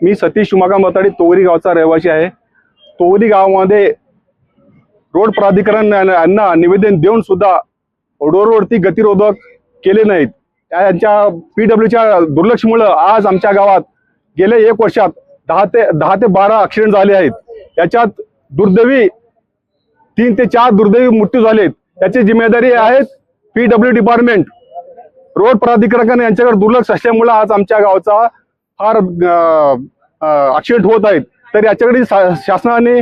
मी सतीश उमाकांत मताडी तोगरी गावचा रहिवासी आहे। तोगरी गावामध्ये रोड प्राधिकरण यांना निवेदन देऊन सुद्धा रोडवरती गतिरोधक केले नाहीत। यांच्या पीडब्ल्यूच्या दुर्लक्षमुळे आज आमच्या गावात गेले 1 वर्षात 10 ते 12 ॲक्सिडेंट झाले आहेत। याच्यात दुर्दैवी 3 ते 4 दुर्दैवी मृत्यू झालेत। त्याची जिम्मेदारी आहे पीडब्ल्यू डिपार्टमेंट, रोड प्राधिकरण यांच्याकडे दुर्लक्ष असल्यामुळे आज आमच्या गावचा फार ॲक्सिडेंट होत आहेत। तर याच्याकडे शासनाने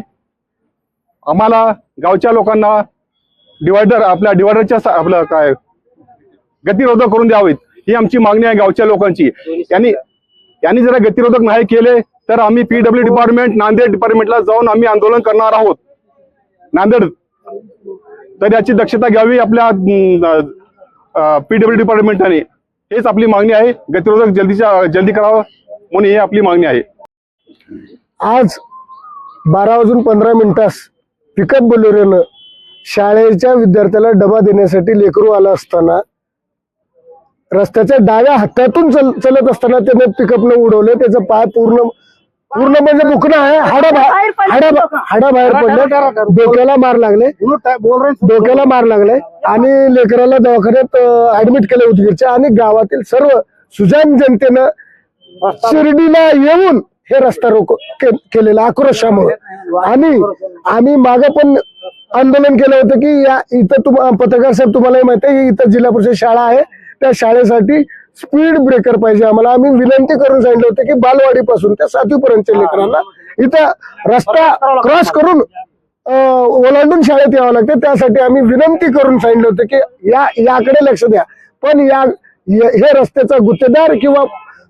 आम्हाला गावच्या लोकांना डिवायडरच्या आपलं काय गतिरोधक करून द्यावेत ही आमची मागणी आहे गावच्या लोकांची। यांनी जर गतिरोधक नाही केले तर आम्ही पीडब्ल्यू डिपार्टमेंट नांदेड डिपार्टमेंटला जाऊन आम्ही आंदोलन करणार आहोत नांदेड। तर याची दक्षता घ्यावी आपल्या पीडब्ल्यू डिपार्टमेंटने, हेच आपली मागणी आहे। गतिरोधक जल्दी करावं म्हणून ही आपली मागणी आहे। आज 12:15 पिकअप बोलेरोनं शाळेच्या विद्यार्थ्याला डबा देण्यासाठी लेकरू आला असताना रस्त्याच्या डाव्या हातातून चलत असताना त्याने पिकअपनं उडवले। त्याचा पाय पूर्ण म्हणजे बुकणं आहे, हाडा बाहेर पडले, डोक्याला मार लागले आणि लेकराला दवाखान्यात ऍडमिट केले उदगीरच्या। आणि गावातील सर्व सुजाण जनतेनं शिर्डीला येऊन हे रस्ता रोको केलेला आक्रोशामुळे। आणि आम्ही मागे पण आंदोलन केलं होतं की या इथं पत्रकार साहेब तुम्हालाही माहिती आहे की इथं जिल्हा परिषद शाळा आहे, त्या शाळेसाठी स्पीड ब्रेकर पाहिजे आम्हाला। आम्ही विनंती करून सांगितलं होतं की बालवाडी पासून त्या 7वी पर्यंतच्या लेकरांना इथं रस्ता क्रॉस करून ओलांडून शाळेत यावं लागते। त्यासाठी आम्ही विनंती करून सांगितलं होतं की याकडे लक्ष द्या। पण हे रस्त्याचा गुत्तेदार किंवा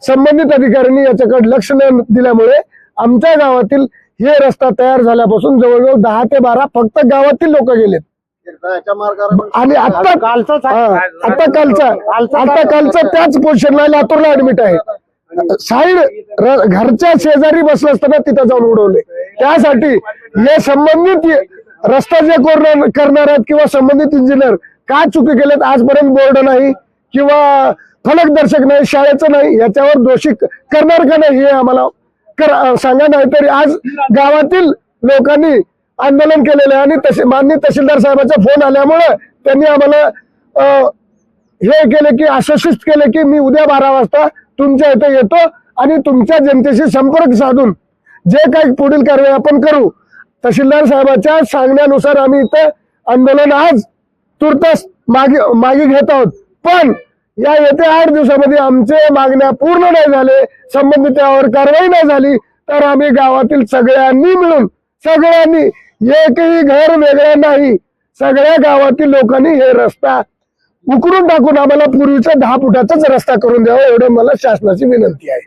संबंधित अधिकाऱ्यांनी याच्याकडे लक्ष न दिल्यामुळे आमच्या गावातील हे रस्ता तयार झाल्यापासून जवळजवळ 10 ते 12 फक्त गावातील लोक गेलेत। आणि आता कालचा त्याच पोझिशनला लातूरला ऍडमिट आहे। साईड घरच्या शेजारी बसलं असताना तिथं जाऊन उडवले। त्यासाठी हे संबंधित रस्ता जे करणार आहेत किंवा संबंधित इंजिनियर का चुकी केलेत आजपर्यंत बोर्ड नाही किंवा फलक दर्शक नाही, शाळेचं नाही, याच्यावर दोषी करणार का नाही हे आम्हाला सांगा। नाहीतरी आज गावातील लोकांनी आंदोलन केलेलं आहे आणि माननीय तहसीलदार साहेबांचा फोन आल्यामुळे त्यांनी आम्हाला हे केले की आश्वासित केले की मी उद्या 12 वाजता तुमच्या इथे येतो आणि तुमच्या जनतेशी संपर्क साधून जे काही पुढील कारवाई आपण करू। तहसीलदार साहेबांच्या सांगण्यानुसार आम्ही इथं आंदोलन आज तुर्तास मागे घेत आहोत। पण या येत्या 8 दिवसामध्ये आमचे मागण्या पूर्ण नाही झाले, संबंधित त्यावर कारवाई नाही झाली तर आम्ही गावातील सगळ्यांनी मिळून एकही घर वेगळं नाही, सगळ्या गावातील लोकांनी हे रस्ता उकरून टाकून आम्हाला पूर्वीचा 10 फुटाचाच रस्ता करून द्यावा एवढं मला शासनाची विनंती आहे।